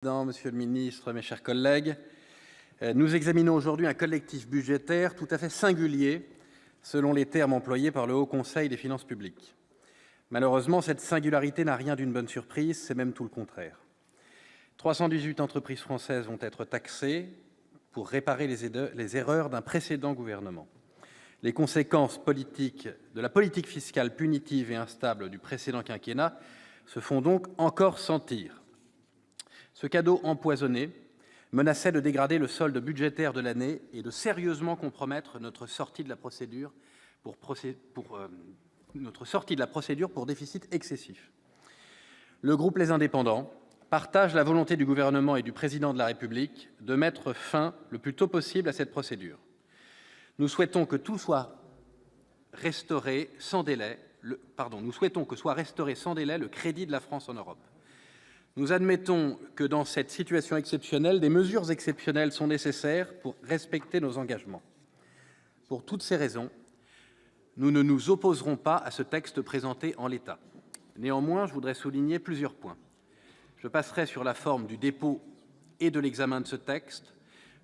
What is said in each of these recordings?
Monsieur le ministre, mes chers collègues, nous examinons aujourd'hui un collectif budgétaire tout à fait singulier, selon les termes employés par le Haut Conseil des finances publiques. Malheureusement, cette singularité n'a rien d'une bonne surprise, c'est même tout le contraire. 318 entreprises françaises vont être taxées pour réparer les erreurs d'un précédent gouvernement. Les conséquences politiques de la politique fiscale punitive et instable du précédent quinquennat se font donc encore sentir. Ce cadeau empoisonné menaçait de dégrader le solde budgétaire de l'année et de sérieusement compromettre notre sortie de la procédure pour déficit excessif. Le groupe Les Indépendants partage la volonté du gouvernement et du président de la République de mettre fin le plus tôt possible à cette procédure. Nous souhaitons que soit restauré sans délai le crédit de la France en Europe. Nous admettons que dans cette situation exceptionnelle, des mesures exceptionnelles sont nécessaires pour respecter nos engagements. Pour toutes ces raisons, nous ne nous opposerons pas à ce texte présenté en l'état. Néanmoins, je voudrais souligner plusieurs points. Je passerai sur la forme du dépôt et de l'examen de ce texte,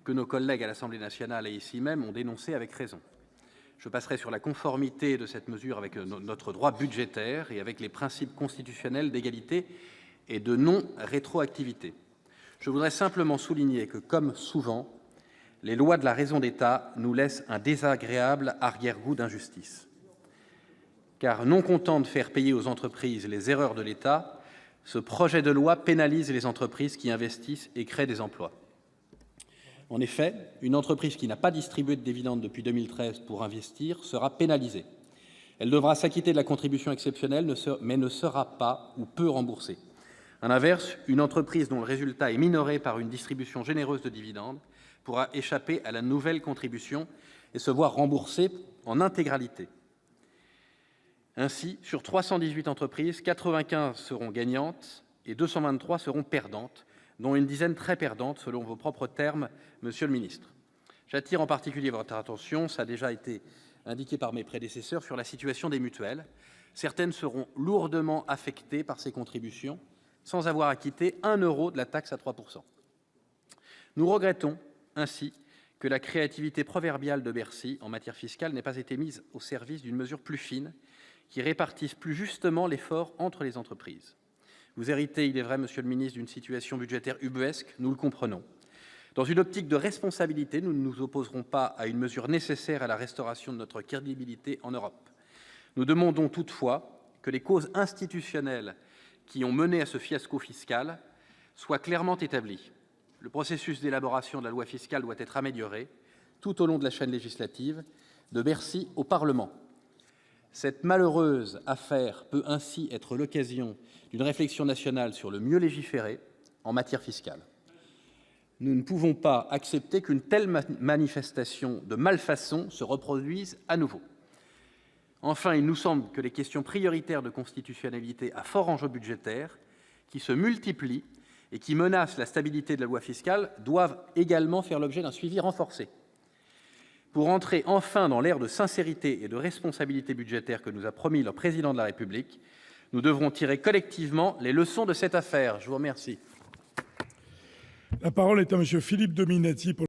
que nos collègues à l'Assemblée nationale et ici même ont dénoncé avec raison. Je passerai sur la conformité de cette mesure avec notre droit budgétaire et avec les principes constitutionnels d'égalité et de non-rétroactivité. Je voudrais simplement souligner que, comme souvent, les lois de la raison d'État nous laissent un désagréable arrière-goût d'injustice. Car non content de faire payer aux entreprises les erreurs de l'État, ce projet de loi pénalise les entreprises qui investissent et créent des emplois. En effet, une entreprise qui n'a pas distribué de dividendes depuis 2013 pour investir sera pénalisée. Elle devra s'acquitter de la contribution exceptionnelle, mais ne sera pas ou peu remboursée. À l'inverse, une entreprise dont le résultat est minoré par une distribution généreuse de dividendes pourra échapper à la nouvelle contribution et se voir remboursée en intégralité. Ainsi, sur 318 entreprises, 95 seront gagnantes et 223 seront perdantes, dont une dizaine très perdantes, selon vos propres termes, Monsieur le ministre. J'attire en particulier votre attention, ça a déjà été indiqué par mes prédécesseurs, sur la situation des mutuelles. Certaines seront lourdement affectées par ces contributions, sans avoir acquitté 1 euro de la taxe à 3%. Nous regrettons ainsi que la créativité proverbiale de Bercy en matière fiscale n'ait pas été mise au service d'une mesure plus fine, qui répartisse plus justement l'effort entre les entreprises. Vous héritez, il est vrai, Monsieur le ministre, d'une situation budgétaire ubuesque, nous le comprenons. Dans une optique de responsabilité, nous ne nous opposerons pas à une mesure nécessaire à la restauration de notre crédibilité en Europe. Nous demandons toutefois que les causes institutionnelles qui ont mené à ce fiasco fiscal soient clairement établies. Le processus d'élaboration de la loi fiscale doit être amélioré tout au long de la chaîne législative, de Bercy au Parlement. Cette malheureuse affaire peut ainsi être l'occasion d'une réflexion nationale sur le mieux légiférer en matière fiscale. Nous ne pouvons pas accepter qu'une telle manifestation de malfaçon se reproduise à nouveau. Enfin, il nous semble que les questions prioritaires de constitutionnalité à fort enjeu budgétaire, qui se multiplient et qui menacent la stabilité de la loi fiscale, doivent également faire l'objet d'un suivi renforcé. Pour entrer enfin dans l'ère de sincérité et de responsabilité budgétaire que nous a promis le président de la République, nous devrons tirer collectivement les leçons de cette affaire. Je vous remercie. La parole est à M. Philippe Dominati.